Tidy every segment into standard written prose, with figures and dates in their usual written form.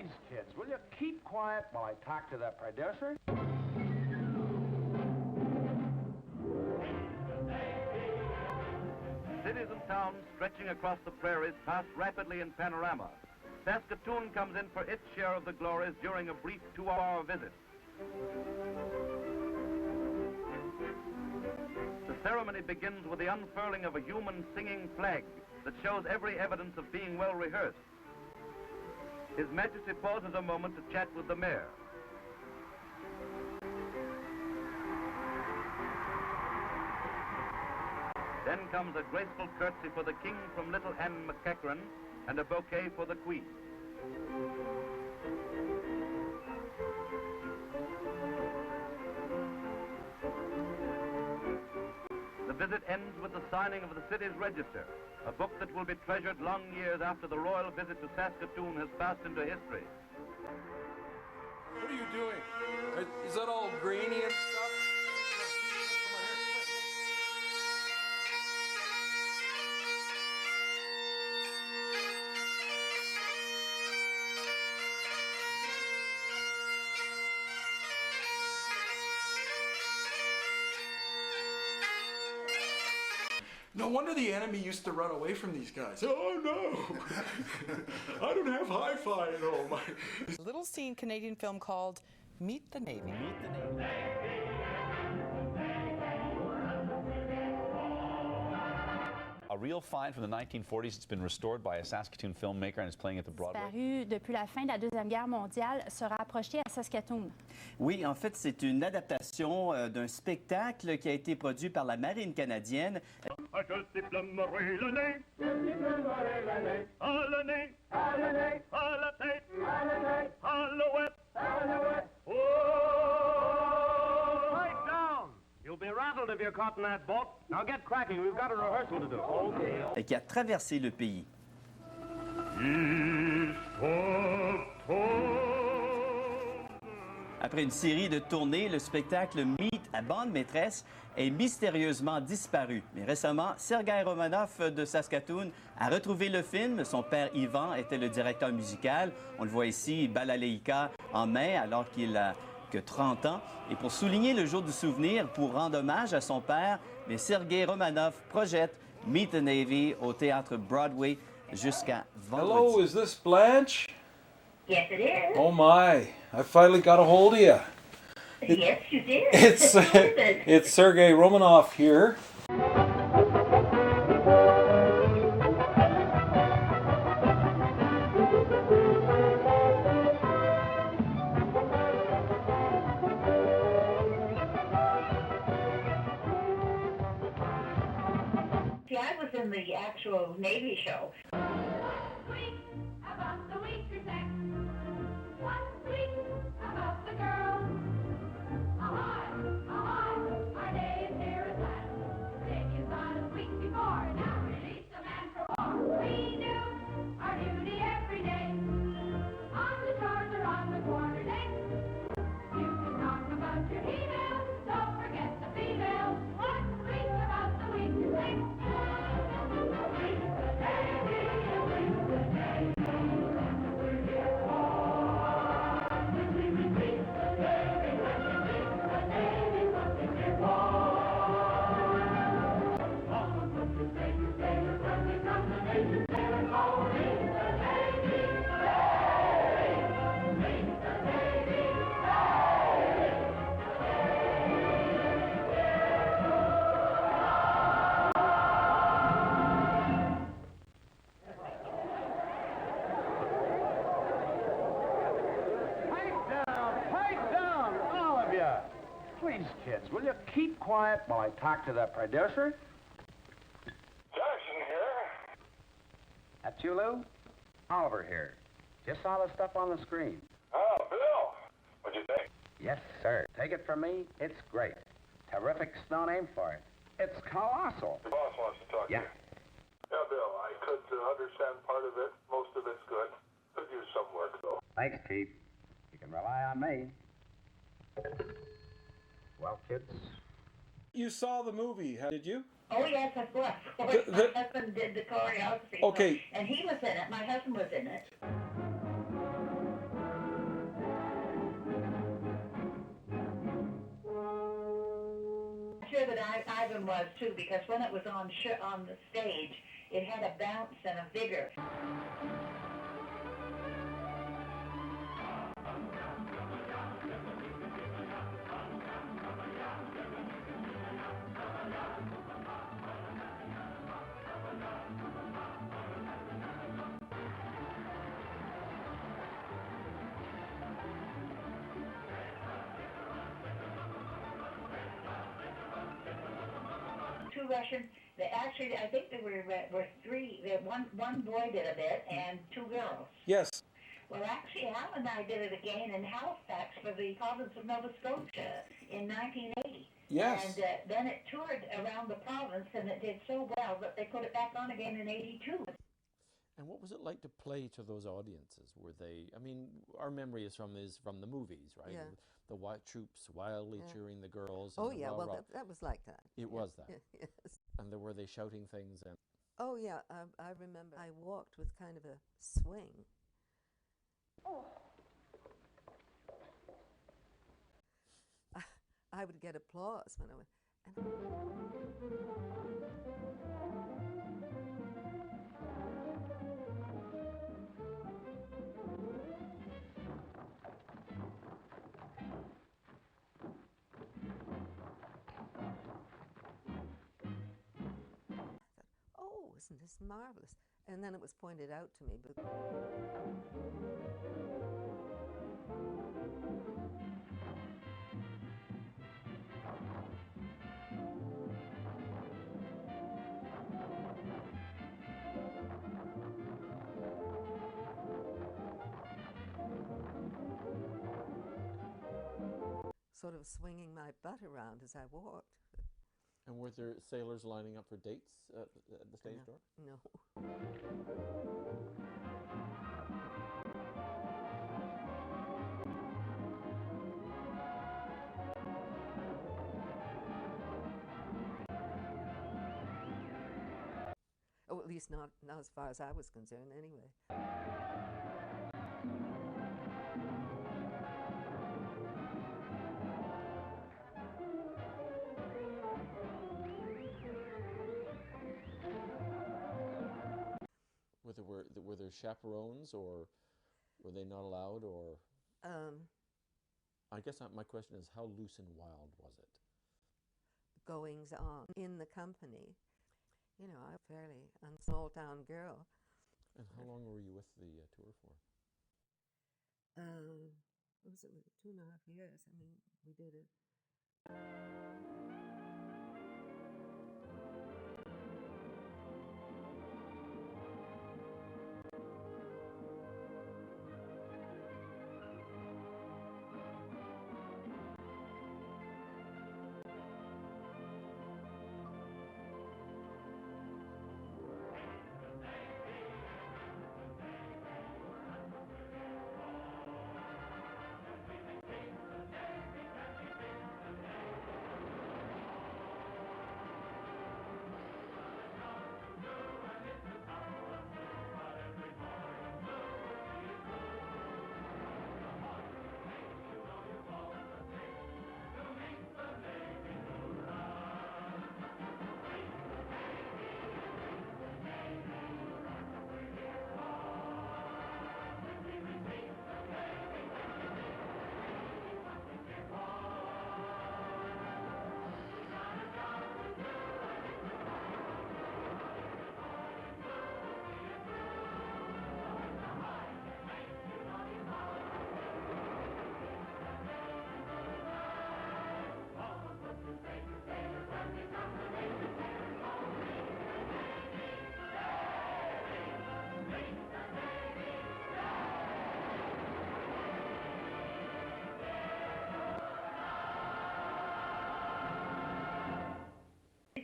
Please, kids, will you keep quiet while I talk to the producer? Cities and towns stretching across the prairies pass rapidly in panorama. Saskatoon comes in for its share of the glories during a brief 2-hour visit. The ceremony begins with the unfurling of a human singing flag that shows every evidence of being well rehearsed. His Majesty pauses a moment to chat with the mayor. Then comes a graceful curtsy for the King from Little Anne McEachran and a bouquet for the Queen. The visit ends with the signing of the city's register, a book that will be treasured long years after the royal visit to Saskatoon has passed into history. What are you doing? Is that all grainy and stuff? No wonder the enemy used to run away from these guys. Oh no! I don't have hi-fi at home. A little seen Canadian film called Meet the Navy. Meet the Navy. A real find from the 1940s. It's been restored by a Saskatoon filmmaker and is playing at the Broadway. Disparu depuis la fin de la Deuxième Guerre mondiale sera approché à Saskatoon. Oui, en fait, c'est une adaptation d'un spectacle qui a été produit par la Marine canadienne. You'll be rattled if you're caught in that boat. Now get cracking. We've got a rehearsal to do. Okay. Qui a traversé le pays. Après une série de tournées, le spectacle Meet à bande maîtresse est mystérieusement disparu. Mais récemment, Sergei Romanoff de Saskatoon a retrouvé le film. Son père Ivan était le directeur musical. On le voit ici, balalaïka en main, alors qu'il a que 30 ans. Et pour souligner le jour du souvenir, pour rendre hommage à son père, mais Sergei Romanoff projette Meet the Navy au théâtre Broadway jusqu'à vendredi. Hello, is this Blanche? Yes, it is. Oh my, I finally got a hold of you. Yes, you did. It's Sergei Romanoff here. See, I was in the actual Navy show. Please, kids, will you keep quiet while I talk to the producer? Jackson here. That's you, Lou? Oliver here. Just saw the stuff on the screen. Oh, Bill. What'd you think? Yes, sir. Take it from me, it's great. Terrific snow name for it. It's colossal. The boss wants to talk to you. Yeah, Bill, I could understand part of it. Most of it's good. Could use some work, though. Thanks, Chief. You can rely on me. Well, kids. You saw the movie, did you? Oh, yes, of course. The- My husband did the choreography. Okay. And he was in it. My husband was in it. Ivan was too, because when it was on the stage, it had a bounce and a vigor. Two Russian. Actually, I think there were three. One boy did a bit and two girls. Yes. Well, actually, Al and I did it again in Halifax for the province of Nova Scotia in 1980. Yes. And then it toured around the province, and it did so well that they put it back on again in '82. And what was it like to play to those audiences? Were they, I mean, our memory is from the movies, right? Yeah. The white troops wildly cheering the girls. Oh, and the yeah, rah, well, rah. that was like that. It was that. Yes. And were they shouting things? And Oh, yeah, I remember I walked with kind of a swing. I would get applause when I went. Oh, isn't this marvelous? And then it was pointed out to me. But sort of swinging my butt around as I walked. And were there sailors lining up for dates at the stage door? No. Oh, at least not as far as I was concerned, anyway. Were there chaperones, or were they not allowed, or? I guess my question is, how loose and wild was it? Goings on in the company. You know, I'm fairly a small town girl. And how long were you with the tour for? What was it, 2.5 years? I mean, we did it.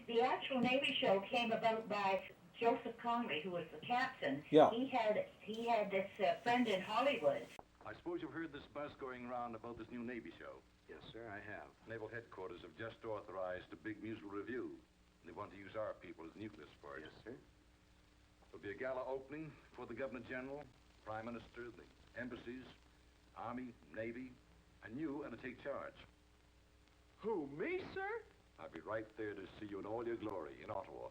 The actual Navy show came about by Joseph Conley, who was the captain. Yeah. He had this friend in Hollywood. I suppose you've heard this buzz going around about this new Navy show. Yes, sir, I have. Naval headquarters have just authorized a big musical review. They want to use our people as nucleus for it. Yes, sir. There'll be a gala opening for the Governor General, Prime Minister, the embassies, Army, Navy, and you are to take charge. Who, me, sir? I'll be right there to see you in all your glory in Ottawa.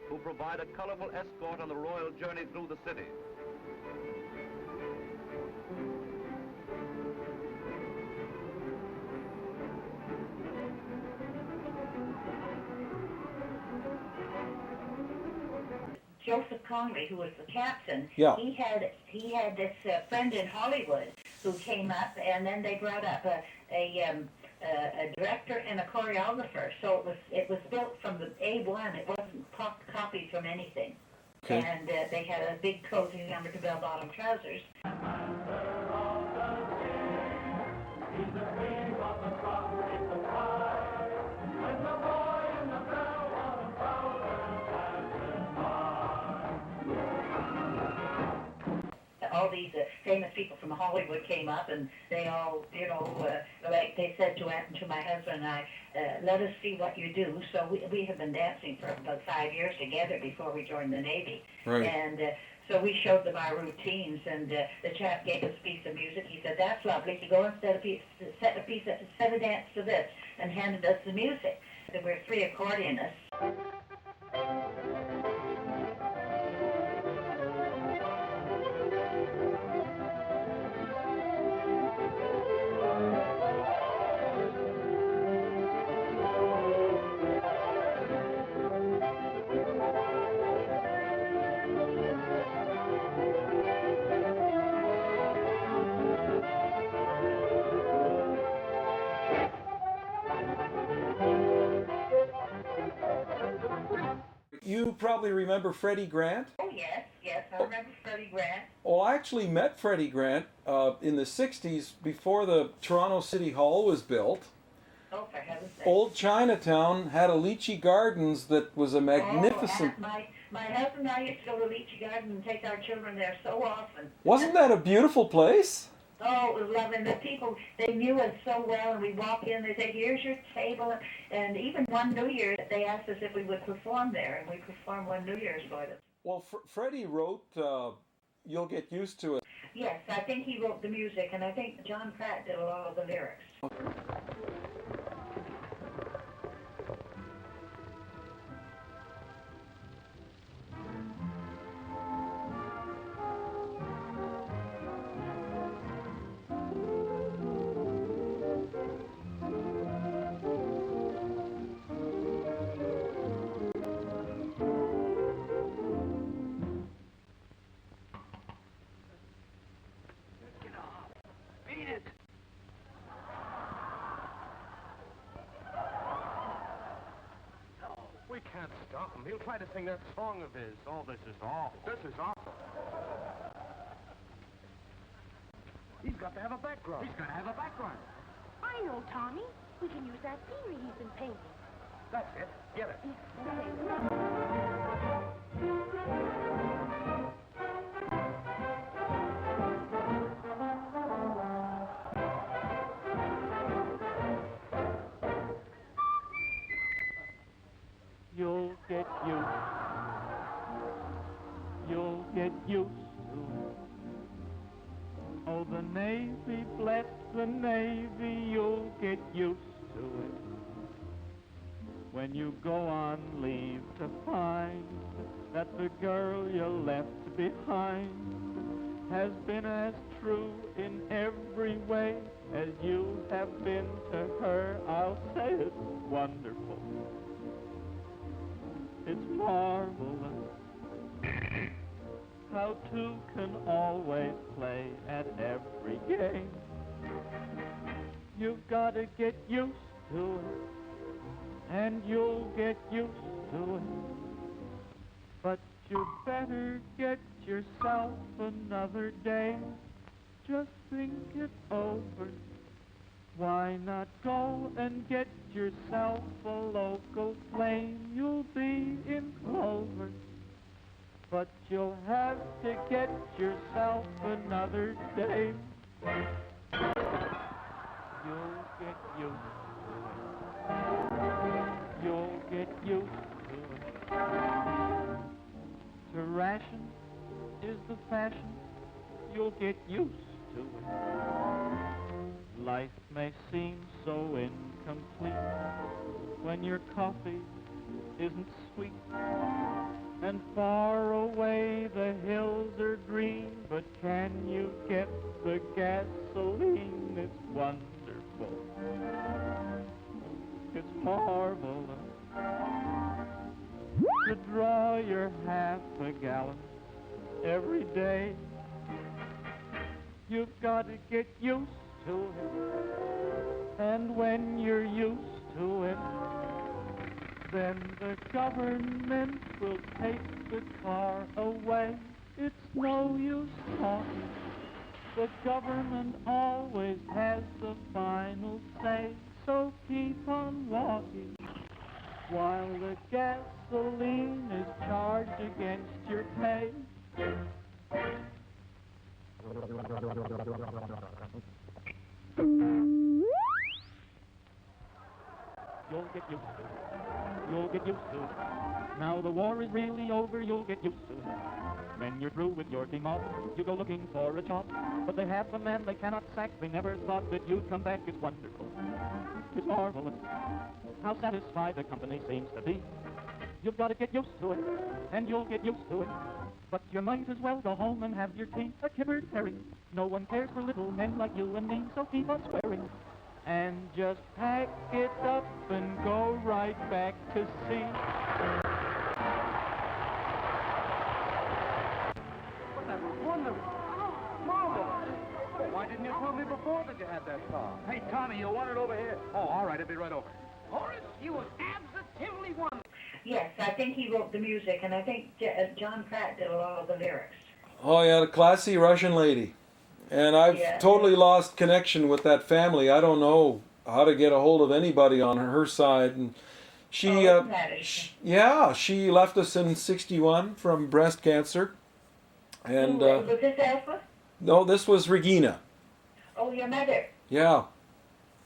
Who provide a colorful escort on the royal journey through the city. Joseph Connery, who was the captain, Yeah. he had this friend in Hollywood who came up, and then they brought up a director and a choreographer. So it was built from the A1. It wasn't copied from anything. Okay. And they had a big cozy number to bell-bottom trousers. All these famous people from Hollywood came up, and they all, like they said to my husband and I, let us see what you do. So we have been dancing for about 5 years together before we joined the Navy. Right. And so we showed them our routines, and the chap gave us a piece of music. He said, "That's lovely. You go and set a dance to this," and handed us the music. There were 3 accordionists. You probably remember Freddie Grant? Oh, yes, I remember Freddie Grant. Well, I actually met Freddie Grant in the 60s before the Toronto City Hall was built. Oh, for heaven's sake. Old Chinatown had a lychee gardens that was a magnificent... Oh, my husband and I used to go to Lychee Garden and take our children there so often. Wasn't that a beautiful place? Oh, it was lovely. And the people, they knew us so well, and we walk in, they say, "Here's your table." And even one New Year, they asked us if we would perform there, and we performed one New Year's for them. Well, Freddie wrote You'll Get Used to It. Yes, I think he wrote the music, and I think John Pratt did a lot of the lyrics. We can't stop him. He'll try to sing that song of his. Oh, this is awful. This is awful. He's got to have a background. He's got to have a background. I know, Tommy. We can use that scenery he's been painting. That's it. Get it. You'll get used to it. Oh, the Navy, bless the Navy, you'll get used to it. When you go on leave to find that the girl you left behind has been as true in every way as you have been to her, I'll say it's wonderful. It's marvelous how two can always play at every game. You've got to get used to it, and you'll get used to it. But you better get yourself another day. Just think it over. Why not go and get yourself a local plane? You'll be in clover. But you'll have to get yourself another day. You'll get used to it. You'll get used to it. To ration is the fashion. You'll get used to it. Life may seem so incomplete when your coffee isn't sweet. And far away the hills are green, but can you get the gasoline? It's wonderful. It's marvelous to draw your half a gallon every day. You've got to get used to it. And when you're used to it, then the government will take the car away. It's no use talking. The government always has the final say. So keep on walking while the gasoline is charged against your pay. You'll get used to it. You'll get used to it. Now the war is really over, you'll get used to it. When you're through with your team off, you go looking for a job. But they have a man they cannot sack. They never thought that you'd come back. It's wonderful. It's marvelous. How satisfied the company seems to be. You've got to get used to it, and you'll get used to it. But you might as well go home and have your tea a kibbered herring. No one cares for little men like you and me, so keep on swearing. And just pack it up and go right back to sea. Well, that was wonderful. Marvelous. Well, why didn't you tell me before that you had that car? Hey, Tommy, you want it over here? Oh, all right, I'll be right over. Horace, you was absolutely wonderful. Yes, I think he wrote the music, and I think John Pratt did a lot of the lyrics. Oh yeah, the classy Russian lady. And I've totally lost connection with that family. I don't know how to get a hold of anybody on her side. And she, she left us in '61 from breast cancer. And was this Elsa? no, this was Regina. Oh, your mother. Yeah,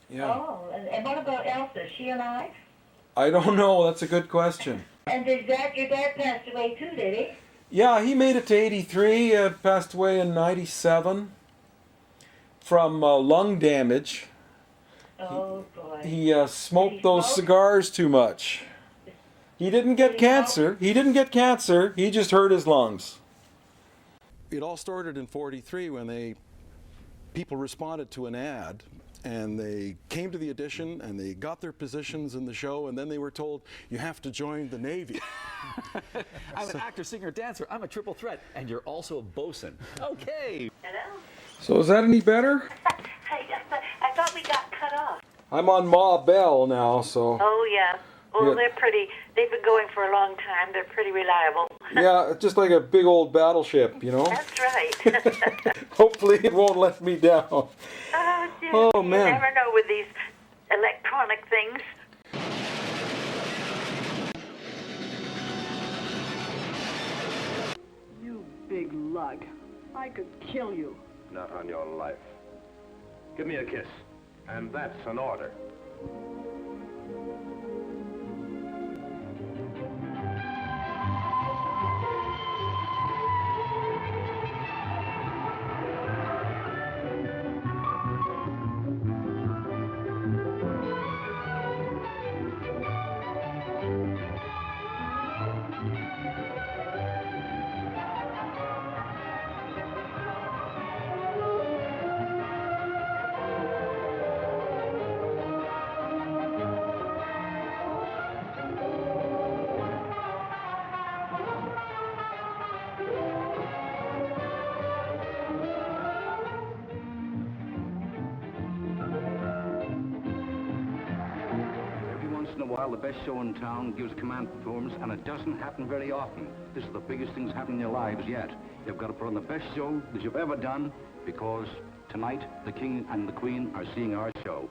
yeah. Oh, and what about Elsa? Is she alive? I don't know. That's a good question. And your dad passed away too, did he? Yeah, he made it to 83. Passed away in '97 from lung damage. Oh, boy. He smoked those cigars too much. He didn't get cancer. He didn't get cancer. He just hurt his lungs. It all started in '43 when people responded to an ad, and they came to the audition and they got their positions in the show, and then they were told, you have to join the Navy. I'm an actor, singer, dancer. I'm a triple threat, and you're also a bosun. Okay. Hello? So is that any better? Hey, I thought we got cut off. I'm on Ma Bell now, so. Oh, yeah. Well, Yeah. they're pretty, they've been going for a long time. They're pretty reliable. Yeah, just like a big old battleship, you know? That's right. Hopefully it won't let me down. Oh, dear. Oh, You man. never know with these electronic things. You big lug. I could kill you. Not on your life. Give me a kiss. And that's an order. While the best show in town gives a command performance, and it doesn't happen very often. This is the biggest thing that's happened in your lives yet. You've got to put on the best show that you've ever done, because tonight the King and the Queen are seeing our show.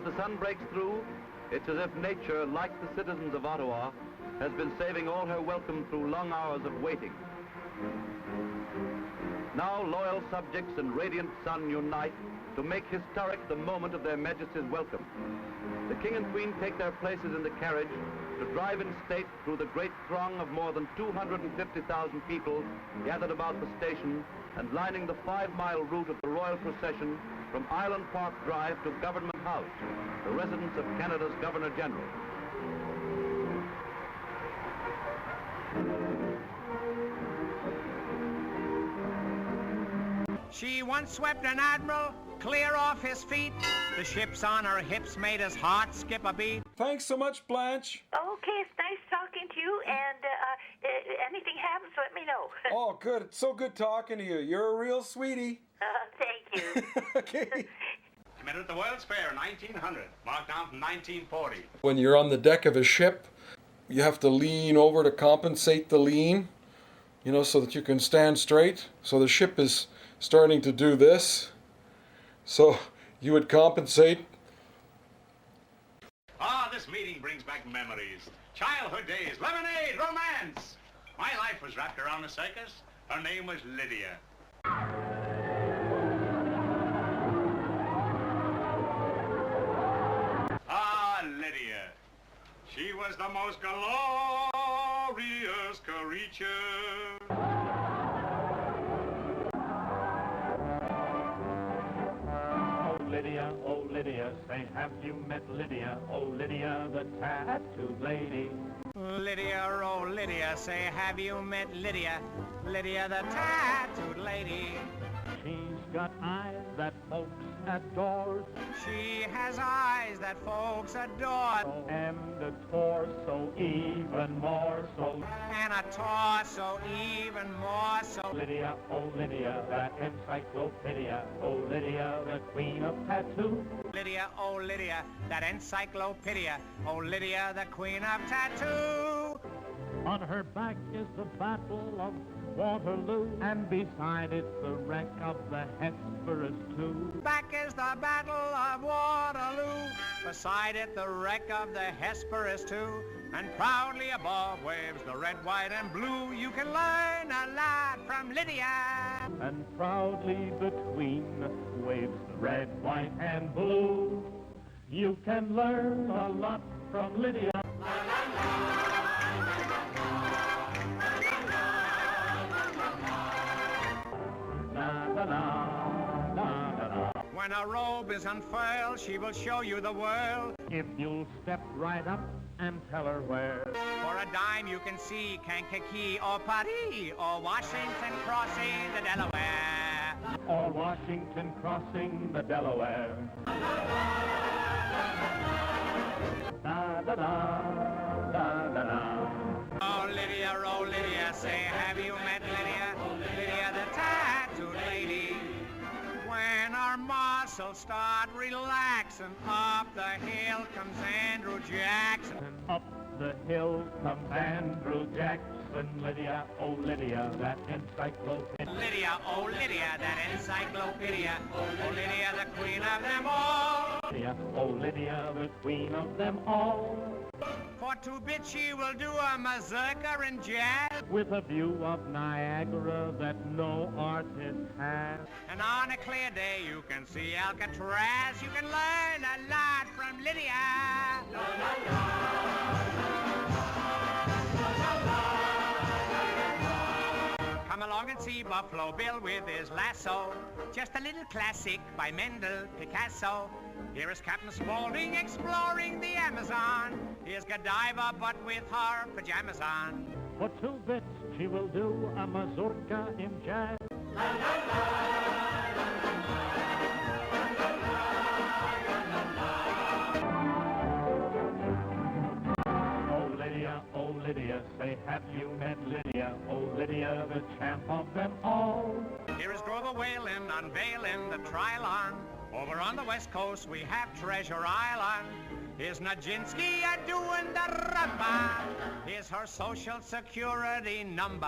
the sun breaks through, it's as if nature, like the citizens of Ottawa, has been saving all her welcome through long hours of waiting. Now loyal subjects and radiant sun unite to make historic the moment of their Majesty's welcome. The King and Queen take their places in the carriage to drive in state through the great throng of more than 250,000 people gathered about the station and lining the 5-mile route of the royal procession from Island Park Drive to Government House, the residence of Canada's Governor-General. She once swept an admiral clear off his feet. The ships on her hips made his heart skip a beat. Thanks so much, Blanche. Okay, it's nice talking to you, and anything happens, let me know. Oh, good. It's so good talking to you. You're a real sweetie. Thank you. Okay. I met her at the World's Fair in 1900, marked down from 1940. When you're on the deck of a ship, you have to lean over to compensate the lean, you know, so that you can stand straight. So the ship is starting to do this. So you would compensate. Ah, this meeting brings back memories. Childhood days, lemonade, romance. My life was wrapped around a circus. Her name was Lydia. Ah, Lydia. She was the most glorious creature. Oh Lydia, say have you met Lydia? Oh Lydia, the tattooed lady. Lydia, oh Lydia, say have you met Lydia? Lydia, the tattooed lady. She's got eyes that folks adore. She has eyes that folks adore. And a torso even more so. And a torso even more so. Lydia, oh Lydia, that encyclopedia. Oh Lydia, the queen of tattoo. Lydia, oh Lydia, that encyclopedia. Oh Lydia, the queen of tattoo. On her back is the Battle of Waterloo, and beside it the wreck of the Hesperus too. Back is the Battle of Waterloo, beside it the wreck of the Hesperus too, and proudly above waves the red, white, and blue. You can learn a lot from Lydia. And proudly between waves the red, white, and blue. You can learn a lot from Lydia. When a robe is unfurled, she will show you the world. If you'll step right up and tell her where. For a dime you can see Kankakee or Paris or Washington crossing the Delaware. Or Washington crossing the Delaware. Da da da da da da. Oh Lydia, say have you met Lydia? Lydia the tattooed lady. When our muscles start relaxing, up the hill comes Andrew Jackson. Up the hill comes Andrew Jackson. Lydia, oh Lydia, that encyclopedia. Lydia, oh Lydia, that encyclopedia. Oh Lydia, the queen of them all. Lydia, oh Lydia, the queen of them all. For 2 bits she will do a mazurka and jazz. With a view of Niagara that no artist has. And on a clear day you can see Alcatraz. You can learn a lot from Lydia. La, la, Come along and see Buffalo Bill with his lasso. Just a little classic by Mendel Picasso. Here is Captain Spaulding exploring the Amazon. Here's Godiva, but with her pajamas on. For 2 bits she will do a mazurka in jazz. La, la, Oh Lydia, say have you met Lydia? Oh Lydia, the champ of them all. Here is Grover Whalen unveiling the Trilon. Over on the west coast we have Treasure Island. Here's Nijinsky doing the rumba. Here's her social security number.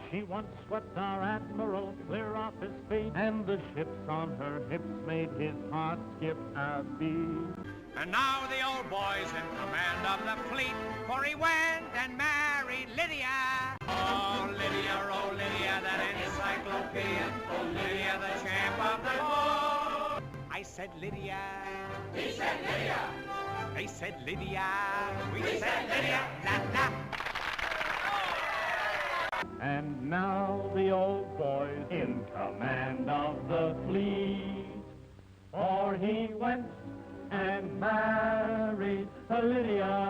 She He once swept our admiral clear off his feet, and the ships on her hips made his heart skip a beat. And now the old boy's in command of the fleet, for he went and married Lydia. Oh, Lydia, that encyclopedia. Oh, Lydia, the champ of the world. I said Lydia. He said Lydia. They said Lydia. We said Lydia. La, la. And now the old boy's in command of the fleet, for he went and married Lydia.